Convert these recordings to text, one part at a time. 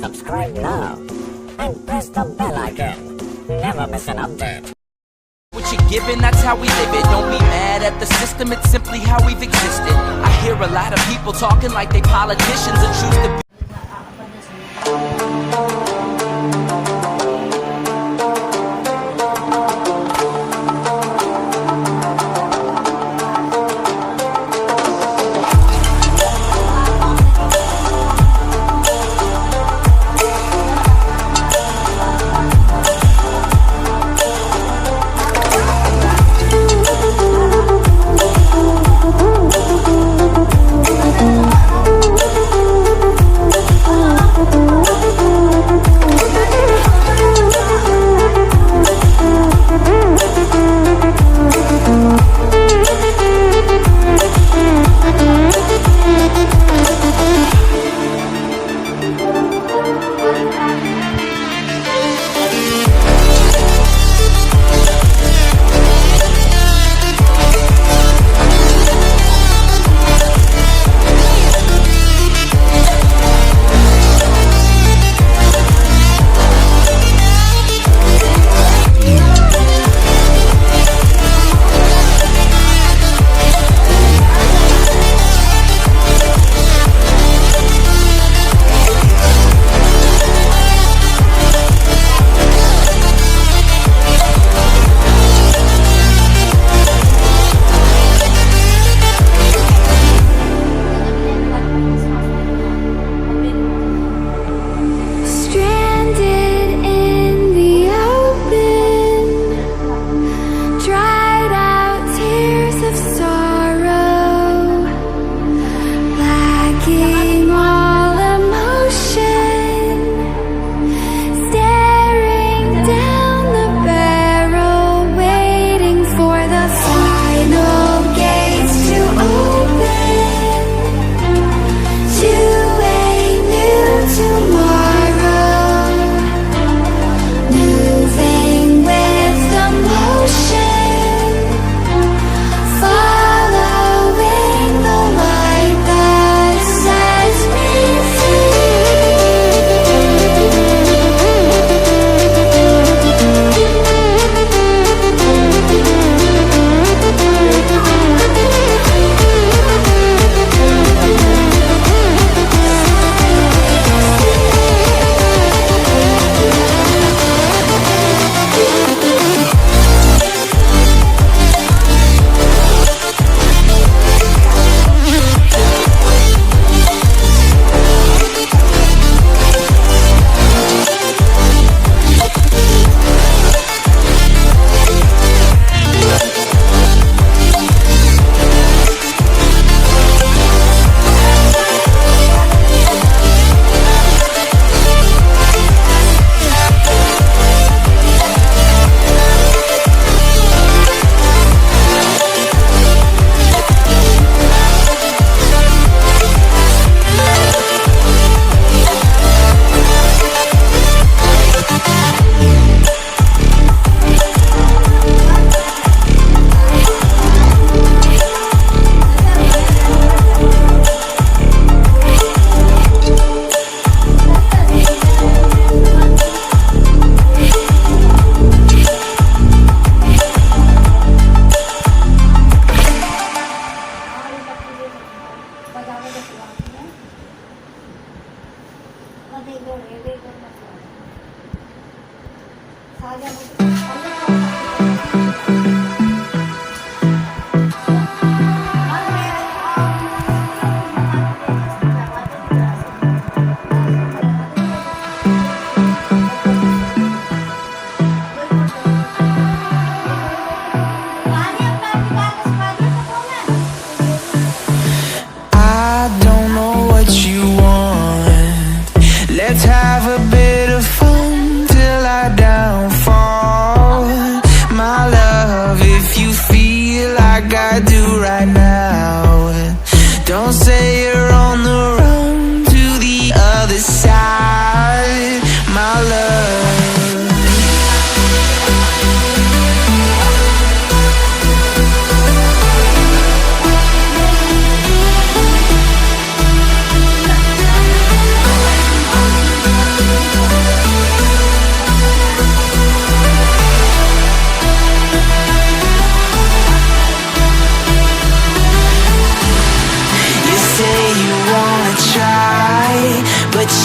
subscribe now and press the bell icon. Never miss an update. What you're given, that's how we live it. Don't be mad at the system, it's simply how we've existed. I hear a lot of people talking like they politicians and choose to be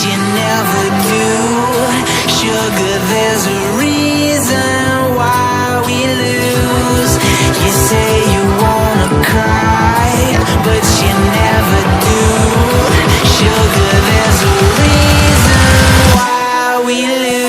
you never do. Sugar, there's a reason why we lose. You say you wanna cry, but you never do. Sugar, there's a reason why we lose.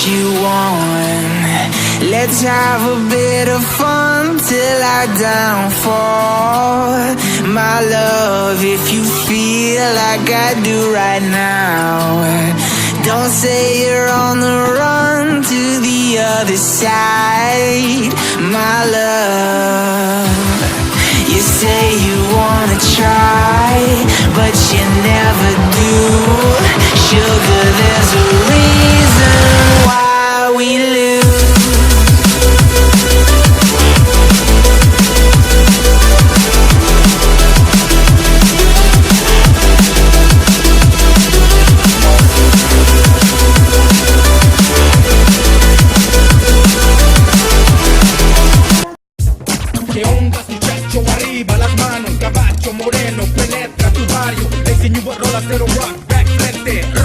You want. Let's have a bit of fun till I downfall. My love, if you feel like I do right now, don't say you're on the run to the other side. My love, you say you wanna try, but you never do. Sugar, there's a reason why we lose. ¿Qué onda, muchacho? Arriba las manos, caballo moreno penetra tu barrio. Le enseño a rolas de rock, back frente.